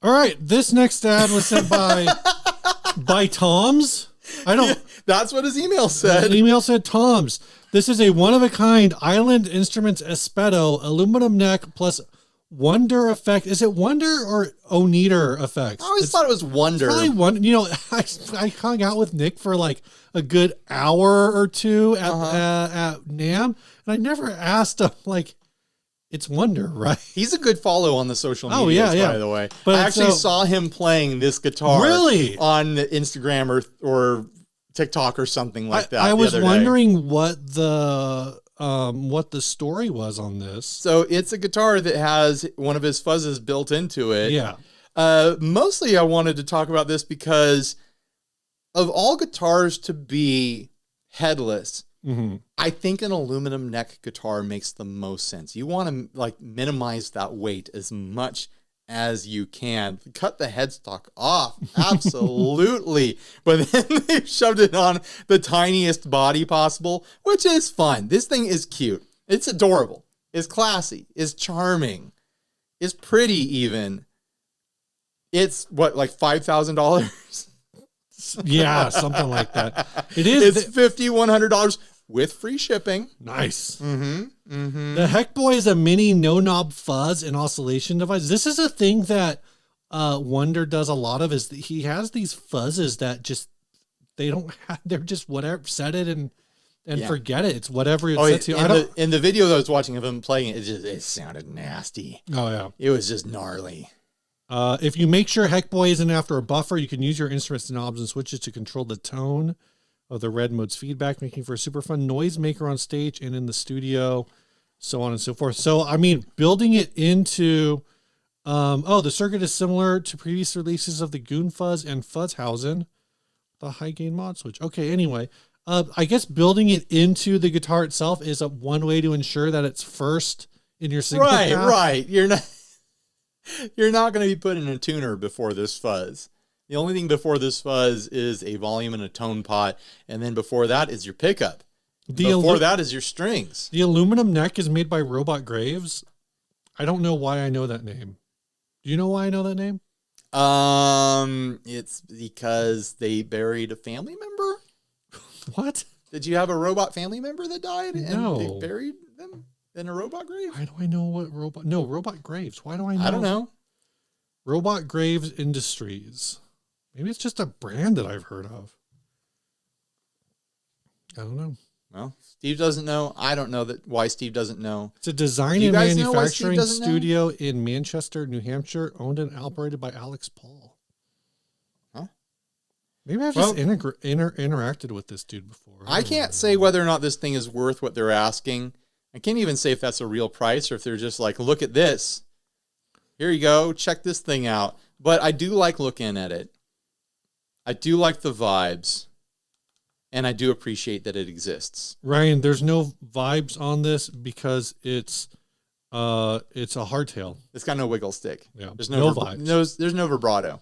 All right. This next ad was sent by Tom's.
That's what his email said.
The email said Tom's. This is a one-of-a-kind Island Instruments Espeto aluminum neck plus Wonder effect. Is it Wonder or Oneater effects?
I always thought it was Wonder.
Probably one. You know, I hung out with Nick for like a good hour or two at NAMM, and I never asked him like, it's Wonder, right?
He's a good follow on the social media, by the way.
But
I actually saw him playing this guitar on Instagram or TikTok or something like that.
I was wondering what the story was on this.
So it's a guitar that has one of his fuzzes built into it.
Yeah.
Mostly I wanted to talk about this because of all guitars to be headless, I think an aluminum neck guitar makes the most sense. You want to like minimize that weight as much as you can. Cut the headstock off, absolutely. But then they shoved it on the tiniest body possible, which is fun. This thing is cute. It's adorable. It's classy. It's charming. It's pretty even. It's what, like $5,000?
Yeah, something like that. It is.
It's $5,100 with free shipping.
Nice. The Heckboy is a mini no-knob fuzz and oscillation device. This is a thing that Wonder does a lot of. Is he has these fuzzes that just they're just whatever. Set it and forget it. It's whatever it's set to.
In the video that I was watching of him playing it, it sounded nasty.
Oh yeah,
it was just gnarly.
If you make sure Heckboy isn't after a buffer, you can use your instruments, knobs, and switches to control the tone of the red mode's feedback, making for a super fun noise maker on stage and in the studio, so on and so forth. So, I mean, building it into, the circuit is similar to previous releases of the Goon Fuzz and Fuzzhausen, the high gain mod switch. Okay, anyway, I guess building it into the guitar itself is one way to ensure that it's first in your signal path.
Right. You're not going to be putting a tuner before this fuzz. The only thing before this fuzz is a volume and a tone pot, and then before that is your pickup. Before that is your strings.
The aluminum neck is made by Robot Graves. I don't know why I know that name. Do you know why I know that name?
It's because they buried a family member.
What?
Did you have a robot family member that died
No.
and they buried them in a robot grave?
Why do I know what robot? No, Robot Graves. Why do I know?
I don't know.
Robot Graves Industries. Maybe it's just a brand that I've heard of. I don't know.
Well, Steve doesn't know. I don't know why Steve doesn't know.
It's a design and manufacturing studio in Manchester, New Hampshire, owned and operated by Alex Paul.
Huh?
Maybe I've just interacted with this dude before.
I can't say whether or not this thing is worth what they're asking. I can't even say if that's a real price or if they're just like, look at this. Here you go. Check this thing out. But I do like looking at it. I do like the vibes, and I do appreciate that it exists.
Ryan, there's no vibes on this because it's a hardtail.
It's got no wiggle stick.
Yeah,
there's no vibes. There's no vibrato.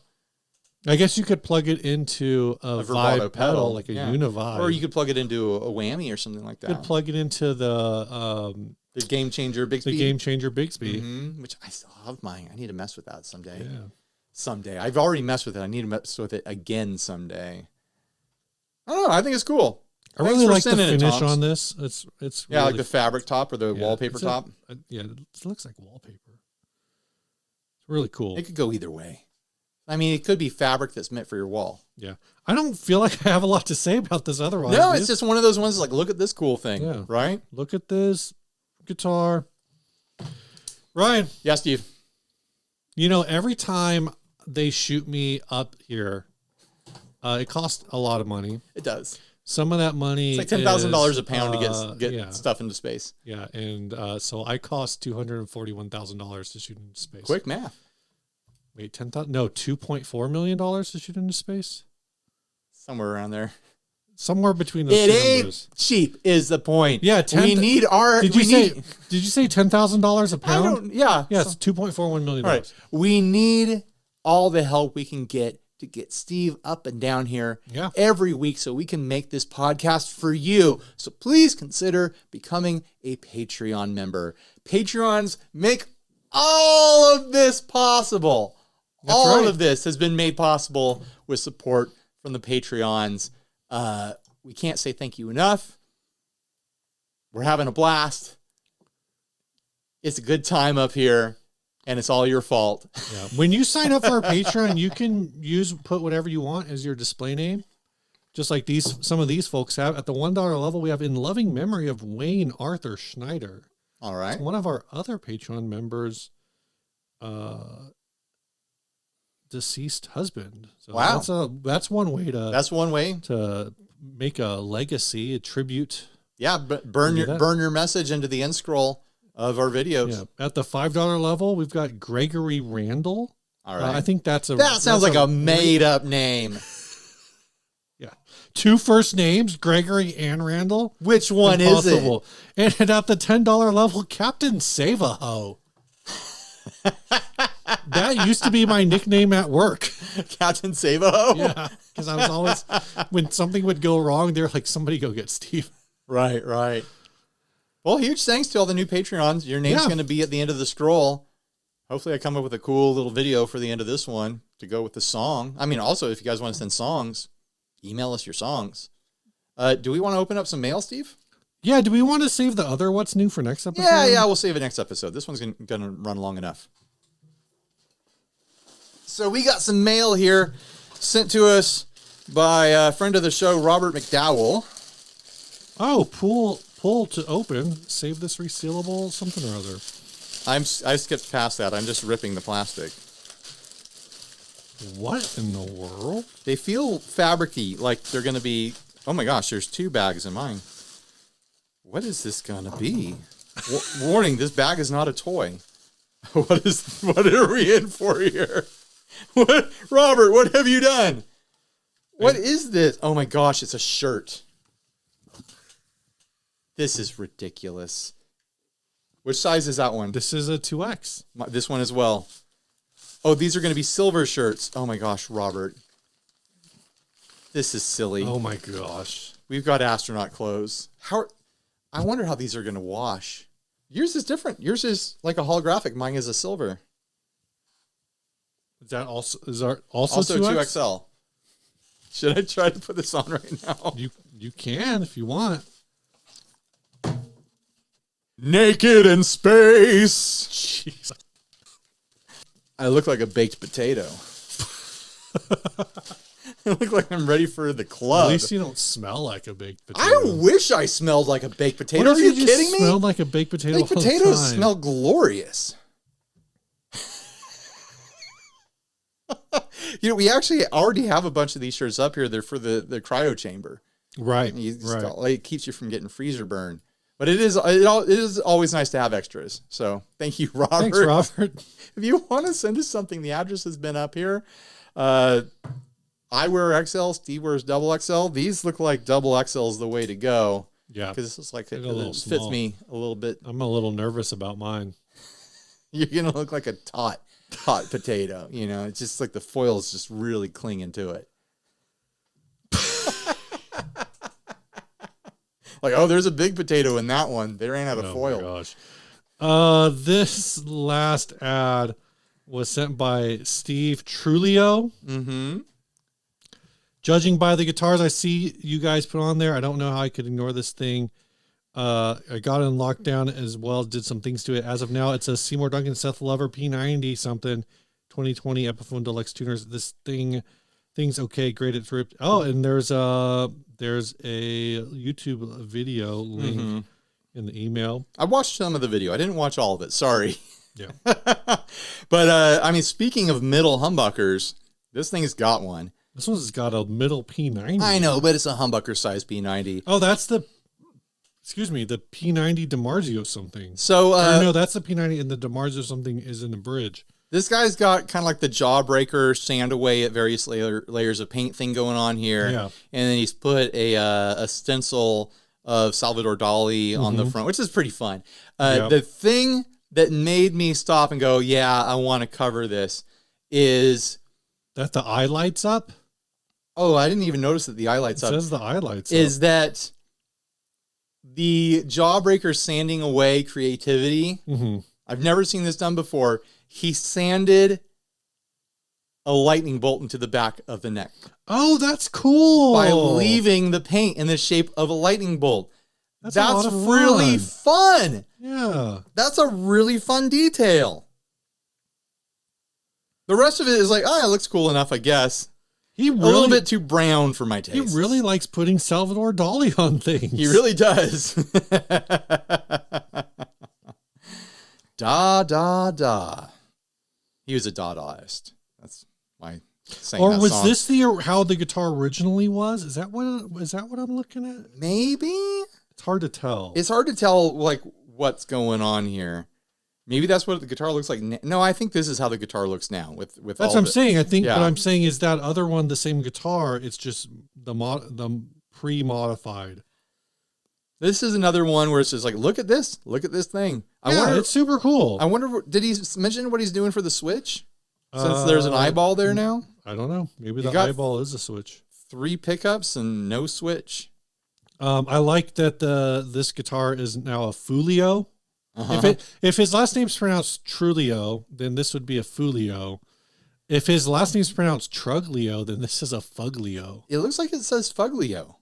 I guess you could plug it into a vibrato pedal, like a Univibe,
or you could plug it into a whammy or something like that.
You could plug it into the
Game Changer Bigsby.
The Game Changer Bigsby,
which I still have mine. I need to mess with that someday.
Yeah.
Someday. I've already messed with it. I need to mess with it again someday. I don't know. I think it's cool.
I really like the
sending it,
finish
Toms.
on this. It's
Yeah,
really
like the fabric top or the wallpaper
it's
top.
Yeah, it looks like wallpaper. It's really cool.
It could go either way. I mean, it could be fabric that's meant for your wall.
Yeah. I don't feel like I have a lot to say about this otherwise.
No, it's just one of those ones like, look at this cool thing,
Yeah.
right?
Look at this guitar. Ryan.
Yeah, Steve.
You know, every time they shoot me up here, it costs a lot of money.
It does.
Some of that money
It's like $10,000 a pound to get
yeah.
stuff into space.
Yeah, and so I cost $241,000 to shoot into space.
Quick math.
Wait, 10,000? No, $2.4 million to shoot into space.
Somewhere around there.
Somewhere between those
It
two
ain't
numbers.
cheap is the point.
Yeah,
we need our.
Did you say $10,000 a pound?
Yeah.
Yeah, it's $2.41 million.
All right. We need all the help we can get to get Steve up and down here every week so we can make this podcast for you. So please consider becoming a Patreon member. Patreons make all of this possible. All of this has been made possible with support from the Patreons. We can't say thank you enough. We're having a blast. It's a good time up here. And it's all your fault.
Yeah. When you sign up for our Patreon, you can put whatever you want as your display name. Just like some of these folks have. At the $1 level, we have in loving memory of Wayne Arthur Schneider.
All right.
It's one of our other Patreon members, deceased husband. So
wow.
That's one way
to
make a legacy, a tribute.
Yeah. Burn your message into the end scroll of our videos.
Yeah. At the $5 level, we've got Gregory Randall.
All right.
I think that
sounds like a made up name.
Yeah. 2 first names, Gregory and Randall.
Which one
Impossible. Is it? And at the $10 level, Captain Save-A-Ho. That used to be my nickname at work.
Captain Save-A-Ho?
Yeah. Because I was always, when something would go wrong, they're like, somebody go get Steve.
Right, right. Well, huge thanks to all the new Patreons. Your name's going to be at the end of the scroll. Hopefully I come up with a cool little video for the end of this one to go with the song. I mean, also, if you guys want to send songs, email us your songs. Do we want to open up some mail, Steve?
Yeah, do we want to save the other What's New for next episode?
Yeah, we'll save it next episode. This one's going to run long enough. So we got some mail here sent to us by a friend of the show, Robert McDowell.
Oh, pull to open. Save this resealable something or other.
I skipped past that. I'm just ripping the plastic.
What in the world?
They feel fabric-y, like they're going to be... Oh my gosh, there's 2 bags in mine. What is this going to be? Warning, this bag is not a toy. What are we in for here? Robert, what have you done? What is this? Oh my gosh, it's a shirt. This is ridiculous. Which size is that one?
This is a 2X.
This one as well. Oh, these are going to be silver shirts. Oh my gosh, Robert. This is silly.
Oh my gosh.
We've got astronaut clothes. I wonder how these are going to wash. Yours is different. Yours is like a holographic. Mine is a silver.
Is that also
2X? 2XL. Should I try to put this on right now?
You can if you want.
Naked in space. Jeez. I look like a baked potato. I look like I'm ready for the club.
At least you don't smell like a baked potato.
I wish I smelled like a baked potato.
What if
Are you kidding me?
Smelled like a baked potato.
Baked potatoes smell glorious. We actually already have a bunch of these shirts up here. They're for the cryo chamber.
Right.
It keeps you from getting freezer burn. But it is always nice to have extras. So thank you, Robert.
Thanks, Robert.
If you want to send us something, the address has been up here. I wear XL. Steve wears double XL. These look like double XL is the way to go.
Yeah.
Because this is like it
fits
me a little bit.
I'm a little nervous about mine.
You're going to look like a taut potato. It's just like the foil is just really clinging to it. Like, oh, there's a big potato in that one. They ran out of foil.
Oh my gosh. This last ad was sent by Steve Trulio.
Mm-hmm.
Judging by the guitars I see you guys put on there, I don't know how I could ignore this thing. I got it in lockdown as well, did some things to it. As of now, it's a Seymour Duncan Seth Lover P90 something, 2020 Epiphone Deluxe tuners. This thing's okay, great, it's ripped. Oh, and there's a YouTube video link in the email.
I watched some of the video. I didn't watch all of it. Sorry.
Yeah.
But, I mean, speaking of middle humbuckers, this thing's got one.
This one's got a middle P90.
I know, but it's a humbucker size P90.
Oh, that's the P90 DiMarzio something.
So,
no, that's the P90 and the DiMarzio something is in the bridge.
This guy's got kind of like the jawbreaker sand away at various layers of paint thing going on here.
Yeah.
And then he's put a stencil of Salvador Dali on the front, which is pretty fun. The thing that made me stop and go, yeah, I want to cover this is...
That the eye lights up?
Oh, I didn't even notice that the eye lights up.
It says the eye lights
is
up.
that the jawbreaker sanding away creativity? I've never seen this done before. He sanded a lightning bolt into the back of the neck.
Oh, that's cool.
By leaving the paint in the shape of a lightning bolt. That's
a lot of
really fun.
Yeah.
That's a really fun detail. The rest of it is like, oh, it looks cool enough, I guess. A little bit too brown for my taste.
He really likes putting Salvador Dali on things.
He really does. Da. He was a Dadaist. That's why.
Or was song. This how the guitar originally was? Is that what I'm looking at?
Maybe.
It's hard to tell.
It's hard to tell like what's going on here. Maybe that's what the guitar looks like. No, I think this is how the guitar looks now. With
that's what I'm saying. I think what I'm saying is that other one, the same guitar. It's just the pre-modified.
This is another one where it's just like, look at this thing.
I wonder, it's super cool.
I wonder, did he mention what he's doing for the switch? Since there's an eyeball there now?
I don't know. Maybe the eyeball is a switch.
3 pickups and no switch.
I like that this guitar is now a Fuglio. If his last name's pronounced Trulio, then this would be a Fuglio. If his last name's pronounced Truglio, then this is a Fuglio.
It looks like it says Fuglio.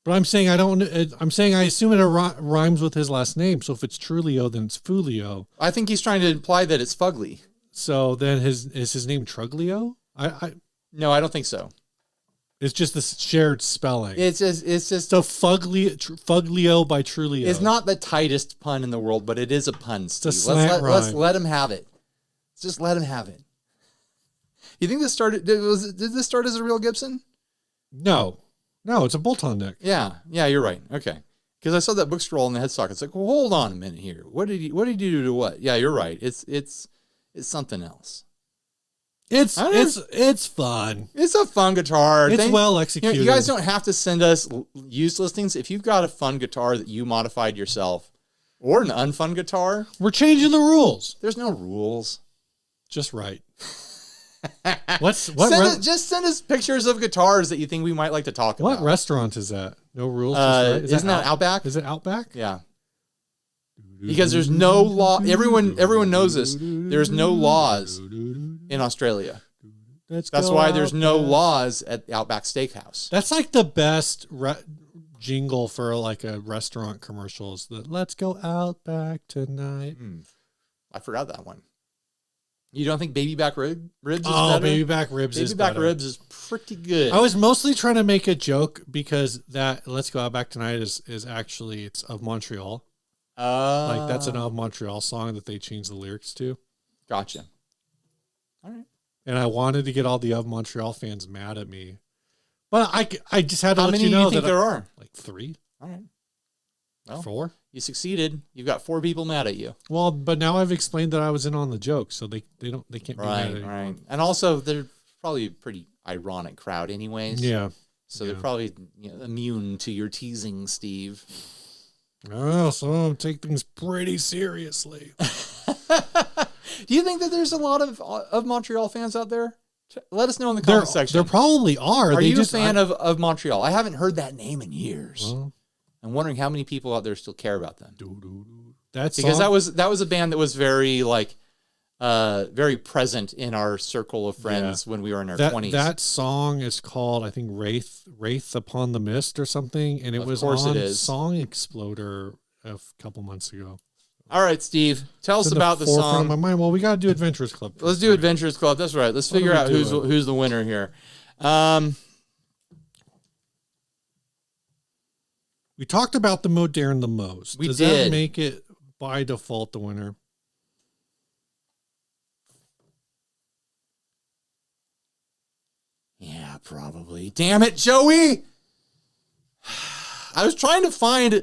But I'm saying I assume it rhymes with his last name. So if it's Trulio, then it's Fuglio.
I think he's trying to imply that it's Fugly.
So then is his name Truglio?
No, I don't think so.
It's just the shared spelling.
It's just
so Fuglio by Trulio.
It's not the tightest pun in the world, but it is a pun. Steve.
Let's
let him have it. Just let him have it. You think this started? Did this start as a real Gibson?
No, it's a bolt-on neck.
Yeah, you're right. Okay, because I saw that book scroll in the headstock. It's like, well, hold on a minute here. What did he do to what? Yeah, you're right. It's something else.
It's fun.
It's a fun guitar.
It's well executed.
You guys don't have to send us used listings. If you've got a fun guitar that you modified yourself or an unfun guitar,
we're changing the rules.
There's no rules.
Just right.
Just send us pictures of guitars that you think we might like to talk about.
What restaurant is that? No rules.
Isn't that Outback?
Is it Outback?
Yeah. Because there's no law. Everyone knows this. There's no laws in Australia. That's why there's no laws at Outback Steakhouse.
That's like the best jingle for like a restaurant commercials. Let's go Outback tonight.
I forgot that one. You don't think Baby Back Ribs is better?
Oh, Baby Back Ribs is better.
Baby Back Ribs is pretty good.
I was mostly trying to make a joke because that Let's Go Outback Tonight is actually, it's of Montreal. Like that's an Of Montreal song that they changed the lyrics to.
Gotcha. All right.
And I wanted to get all the Of Montreal fans mad at me. But I just had to let you know
How many do you think there are?
Like 3.
All right. Well,
4.
You succeeded. You've got 4 people mad at you.
Well, but now I've explained that I was in on the joke, so they can't be mad at me.
Right. And also they're probably a pretty ironic crowd anyways.
Yeah.
So they're probably immune to your teasing, Steve.
Oh, some of them take things pretty seriously.
Do you think that there's a lot of Montreal fans out there? Let us know in the comment section.
There probably are.
Are you a fan of Montreal? I haven't heard that name in years.
Well,
I'm wondering how many people out there still care about them.
That's
because that was a band that was very like very present in our circle of friends when we were in our 20s.
That song is called, I think, Wraith Upon the Mist or something, and it was on Song Exploder a couple months ago.
All right, Steve, tell us about the song.
Of my mind. Well, we got to do Adventurers Club.
Let's do Adventurers Club. That's right. Let's figure out who's the winner here.
We talked about the Moderne the most. Does that make it by default the winner?
Yeah, probably. Damn it, Joey! I'm trying to find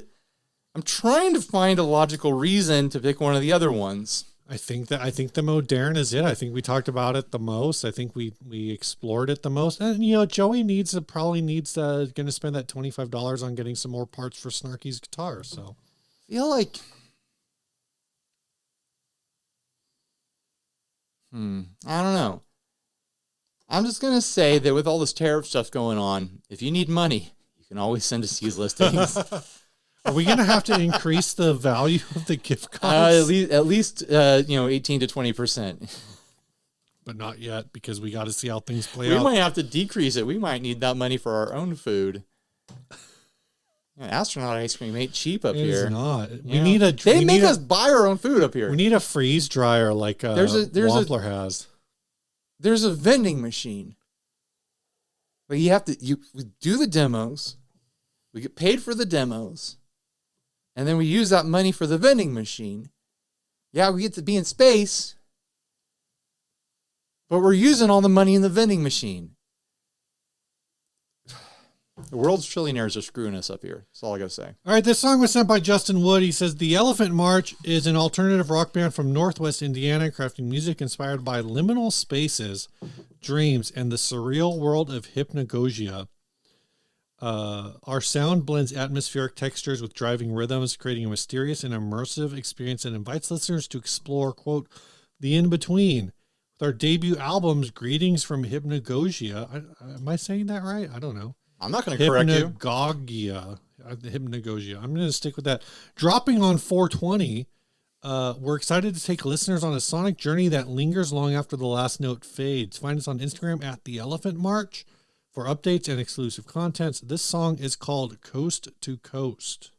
a logical reason to pick one of the other ones.
I think the Moderne is it. I think we talked about it the most. I think we explored it the most. And Joey probably needs going to spend that $25 on getting some more parts for Snarky's guitar. So
I feel like I don't know. I'm just going to say that with all this tariff stuff going on, if you need money, you can always send us used listings.
Are we going to have to increase the value of the gift cards?
At least 18 to 20%.
But not yet, because we got to see how things play out.
We might have to decrease it. We might need that money for our own food. Astronaut ice cream ain't cheap up here.
It's not.
They make us buy our own food up here.
We need a freeze dryer like Wampler has.
There's a vending machine. But we do the demos. We get paid for the demos. And then we use that money for the vending machine. Yeah, we get to be in space. But we're using all the money in the vending machine. The world's trillionaires are screwing us up here. That's all I got to say.
All right, this song was sent by Justin Wood. He says, The Elephant March is an alternative rock band from Northwest Indiana, crafting music inspired by liminal spaces, dreams, and the surreal world of hypnagogia. Our sound blends atmospheric textures with driving rhythms, creating a mysterious and immersive experience that invites listeners to explore, quote, the in-between. With our debut albums, Greetings from Hypnagogia. Am I saying that right? I don't know.
I'm not going to correct you.
Hypnagogia. I'm going to stick with that. Dropping on 420, we're excited to take listeners on a sonic journey that lingers long after the last note fades. Find us on Instagram at The Elephant March for updates and exclusive contents. This song is called Coast to Coast.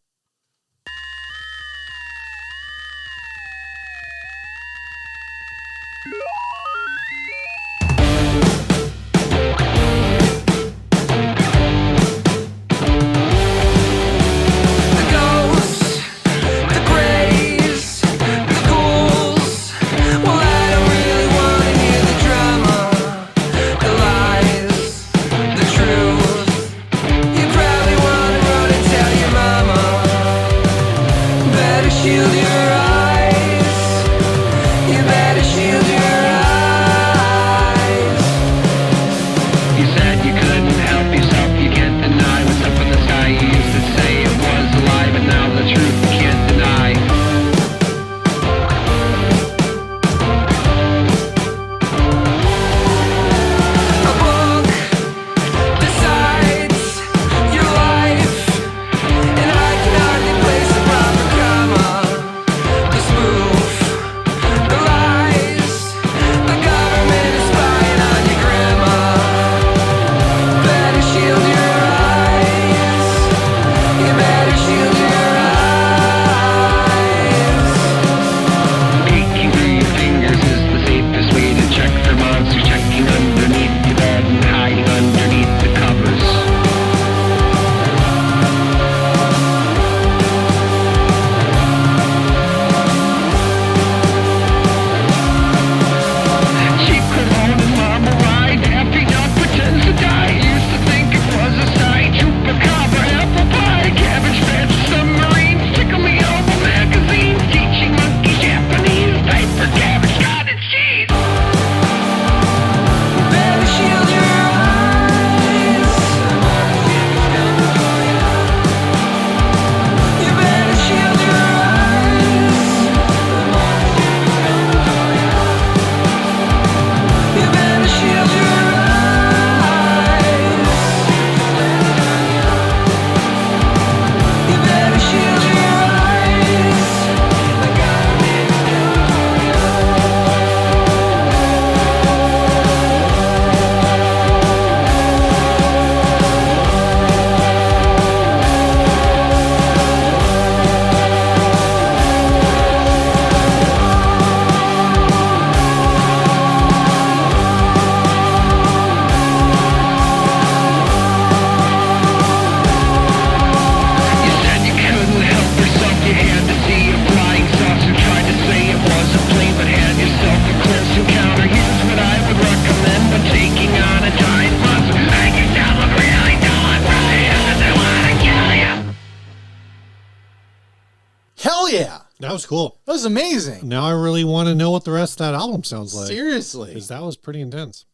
Hell yeah.
That was cool.
That was amazing.
Now I really want to know what the rest of that album sounds like.
Seriously.
Because that was pretty intense.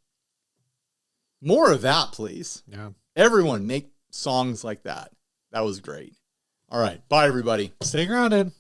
More of that, please.
Yeah.
Everyone make songs like that. That was great. All right. Bye, everybody.
Stay grounded.